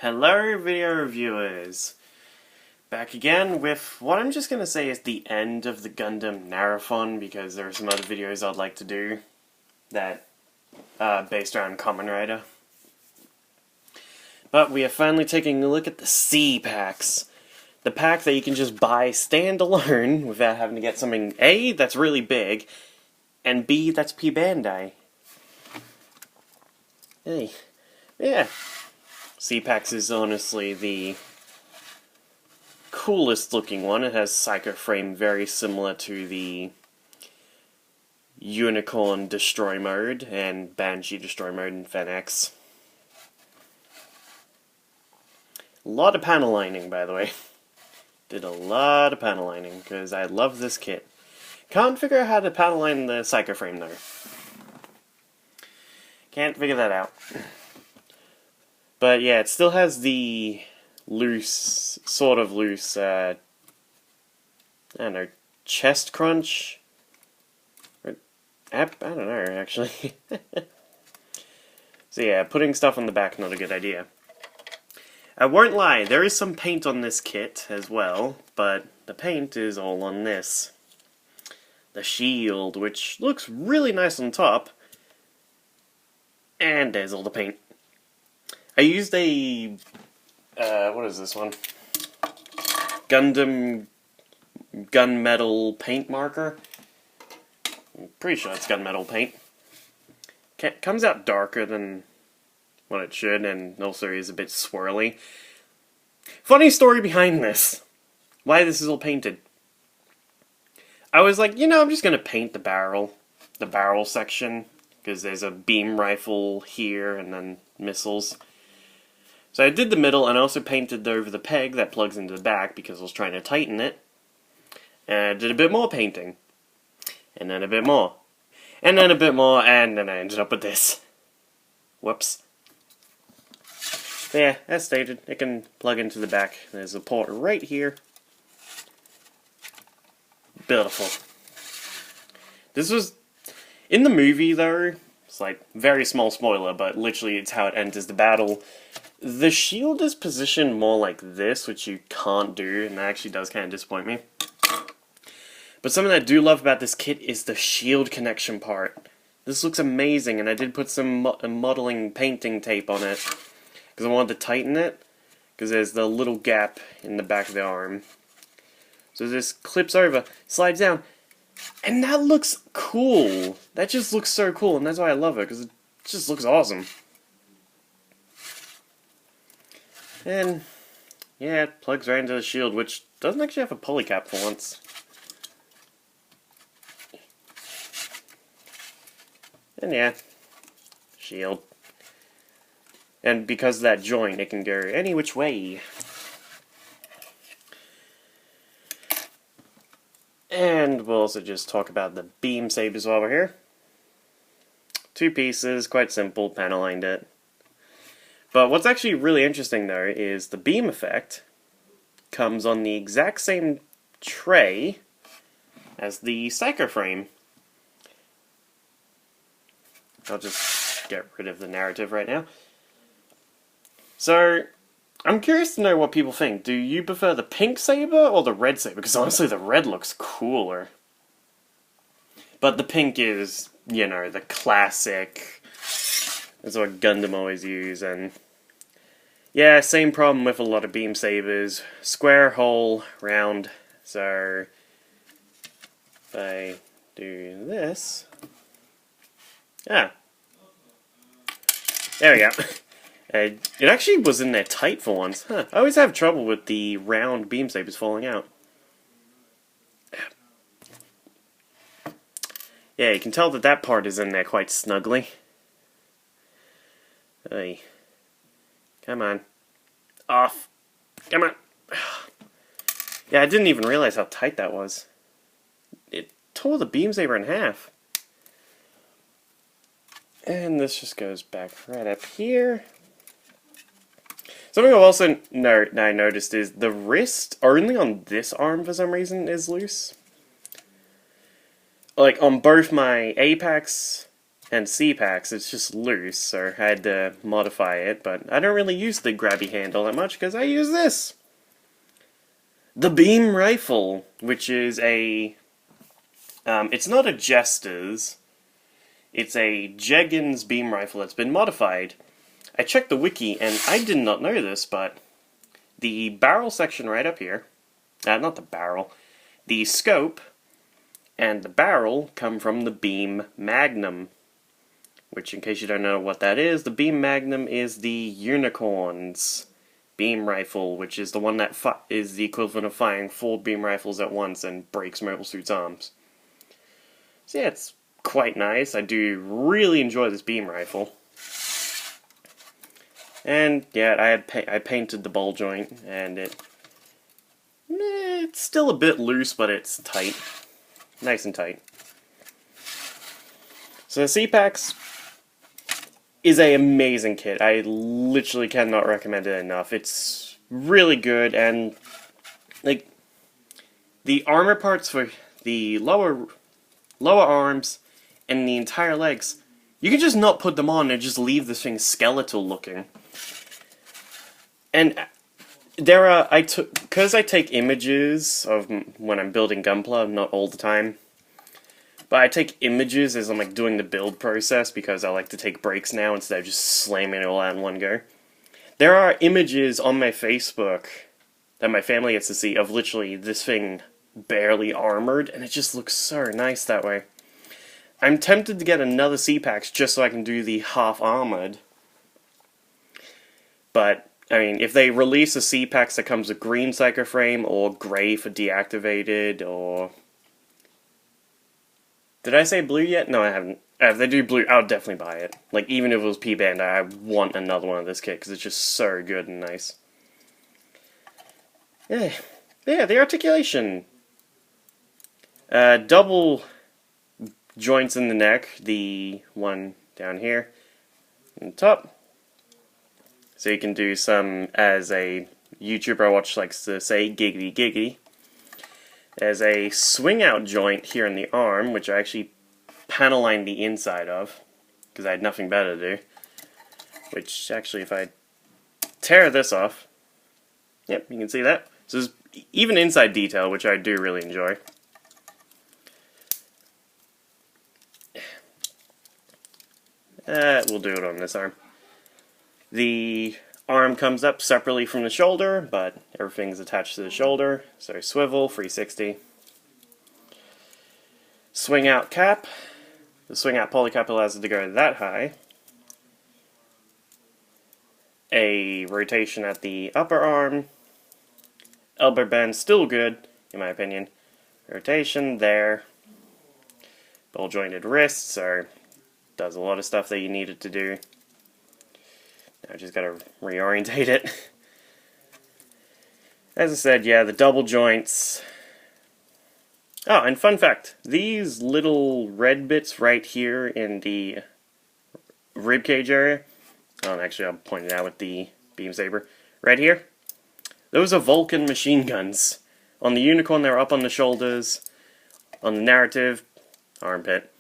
Hello video reviewers! Back again with what I'm just gonna say is the end of the Gundam Marathon, because there are some other videos I'd like to do that based around Kamen Rider. But we are finally taking a look at the C packs. The pack that you can just buy standalone without having to get something A, that's really big, and B, that's P Bandai. Hey, yeah. C-Pax is honestly the coolest looking one. It has Psycho Frame very similar to the Unicorn Destroy Mode and Banshee Destroy Mode in Fen X. A lot of panel lining, by the way. Did a lot of panel lining, because I love this kit. Can't figure out how to panel line the Psycho Frame though. Can't figure that out. But yeah, it still has the loose, sort of loose, I don't know, chest crunch? Or, I don't know, actually. So yeah, putting stuff on the back, not a good idea. I won't lie, there is some paint on this kit as well, but the paint is all on this. The shield, which looks really nice on top. And there's all the paint. I used a, what is this one? Gundam gunmetal paint marker. I'm pretty sure it's gunmetal paint. Comes out darker than what it should, and also is a bit swirly. Funny story behind this. Why this is all painted. I was like, you know, I'm just gonna paint the barrel section, because there's a beam rifle here, and then missiles. So I did the middle, and I also painted over the peg that plugs into the back, because I was trying to tighten it. And I did a bit more painting. And then a bit more. And then a bit more, and then I ended up with this. Whoops. But yeah, as stated, it can plug into the back. There's a port right here. Beautiful. This was... in the movie, though, it's like, very small spoiler, but literally it's how it enters the battle. The shield is positioned more like this, which you can't do, and that actually does kind of disappoint me. But something I do love about this kit is the shield connection part. This looks amazing, and I did put some modeling painting tape on it, because I wanted to tighten it, because there's the little gap in the back of the arm. So this clips over, slides down, and that looks cool. That just looks so cool, and that's why I love it, because it just looks awesome. And, yeah, it plugs right into the shield, which doesn't actually have a pulley cap for once. And yeah, shield. And because of that joint, it can go any which way. And we'll also just talk about the beam sabers while we're here. 2 pieces, quite simple, panel lined it. But what's actually really interesting though is the beam effect comes on the exact same tray as the Psycho Frame. I'll just get rid of the narrative right now. So, I'm curious to know what people think. Do you prefer the pink saber or the red saber? Because honestly the red looks cooler. But the pink is, you know, the classic. That's what Gundam always use, and yeah, same problem with a lot of beam sabers. Square, hole, round. So if I do this, there we go. It actually was in there tight for once. Huh. I always have trouble with the round beam sabers falling out. Yeah, you can tell that that part is in there quite snugly. Hey. Come on. Off. Come on. Yeah, I didn't even realize how tight that was. It tore the beam saber in half. And this just goes back right up here. Something I've also noticed is the wrist, only on this arm for some reason, is loose. Like on both my Apex and C-packs, it's just loose, so I had to modify it, but I don't really use the grabby handle that much, because I use this! The beam rifle, which is a... it's not a Jester's, it's a Jeggins beam rifle that's been modified. I checked the wiki, and I did not know this, but the barrel section right up here, not the barrel, the scope and the barrel come from the beam magnum, which, in case you don't know what that is, the beam magnum is the Unicorn's beam rifle, which is the one that is the equivalent of firing 4 beam rifles at once and breaks Mobile Suit's arms. So yeah, it's quite nice. I do really enjoy this beam rifle. And yeah, I painted the ball joint, and it's still a bit loose, but it's tight. Nice and tight. So the C-Packs is an amazing kit. I literally cannot recommend it enough. It's really good, and like the armor parts for the lower arms and the entire legs, you can just not put them on and just leave this thing skeletal looking. And there are, because I take images of when I'm building Gunpla, not all the time, but I take images as I'm like doing the build process, because I like to take breaks now instead of just slamming it all out in one go. There are images on my Facebook that my family gets to see of literally this thing barely armored, and it just looks so nice that way. I'm tempted to get another C-Packs just so I can do the half-armored, but I mean, if they release a C-Packs that comes with green Psycho Frame, or grey for deactivated, or... Did I say blue yet? No, I haven't. If they do blue, I'll definitely buy it. Like, even if it was P-Band, I want another one of this kit, because it's just so good and nice. Yeah, the articulation. Double joints in the neck, the one down here, on the top. So you can do some, as a YouTuber I watch likes to say, giggity giggity. There's a swing out joint here in the arm, which I actually panel lined the inside of, because I had nothing better to do. Which, actually, if I tear this off, yep, you can see that. So there's even inside detail, which I do really enjoy. We'll do it on this arm. The arm comes up separately from the shoulder, but everything's attached to the shoulder. So swivel, 360. Swing out cap. The swing out polycap allows it to go that high. A rotation at the upper arm. Elbow bend, still good, in my opinion. Rotation there. Ball jointed wrist, so does a lot of stuff that you need it to do. I just gotta reorientate it. As I said, yeah, the double joints. Oh, and fun fact, these little red bits right here in the ribcage area, oh, and actually I'll point it out with the beam saber, right here, those are Vulcan machine guns. On the Unicorn, they're up on the shoulders. On the Narrative, armpit.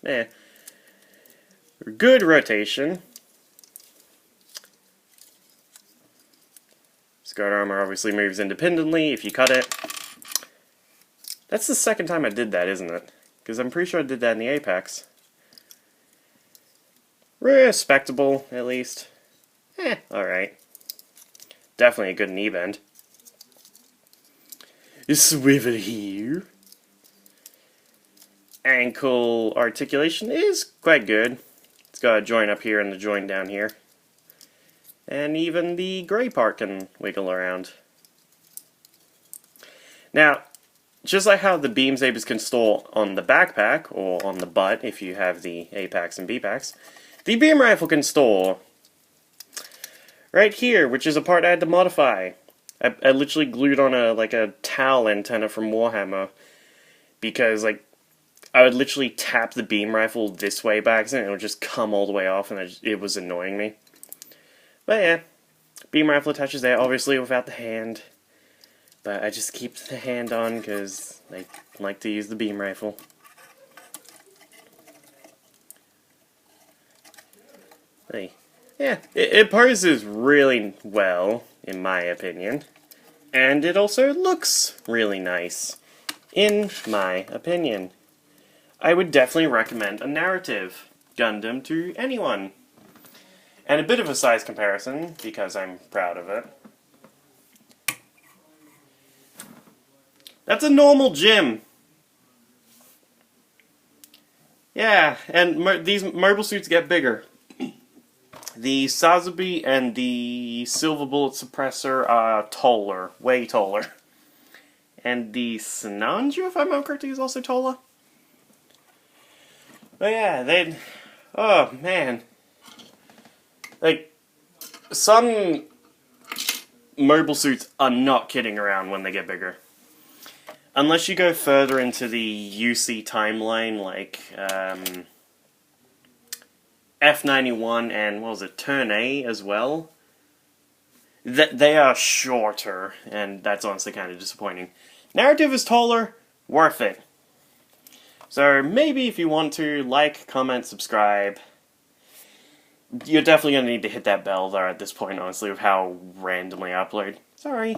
Yeah. Good rotation. Skirt armor obviously moves independently if you cut it. That's the second time I did that, isn't it? Because I'm pretty sure I did that in the Apex. Respectable, at least. Alright. Definitely a good knee bend. Swivel here. Ankle articulation is quite good. It's got a joint up here and the joint down here. And even the gray part can wiggle around. Now, just like how the beam sabers can store on the backpack, or on the butt if you have the A-packs and B-packs, the beam rifle can store right here, which is a part I had to modify. I literally glued on a towel antenna from Warhammer, because I would literally tap the beam rifle this way by accident and it would just come all the way off, and it was annoying me. But yeah, beam rifle attaches there, obviously without the hand. But I just keep the hand on because I like to use the beam rifle. Yeah, it poses really well, in my opinion. And it also looks really nice, in my opinion. I would definitely recommend a narrative Gundam to anyone. And a bit of a size comparison, because I'm proud of it. That's a normal gym. Yeah, and these mobile suits get bigger. The Sazabi and the Silver Bullet Suppressor are taller, way taller. And the Sinanju, if I'm not correct, is also taller. But yeah, oh man. Like, some mobile suits are not kidding around when they get bigger. Unless you go further into the UC timeline, like F91 and, what was it, Turn A as well. They are shorter, and that's honestly kind of disappointing. Narrative is taller, worth it. So maybe if you want to, like, comment, subscribe. You're definitely going to need to hit that bell there at this point, honestly, with how randomly I upload. Sorry.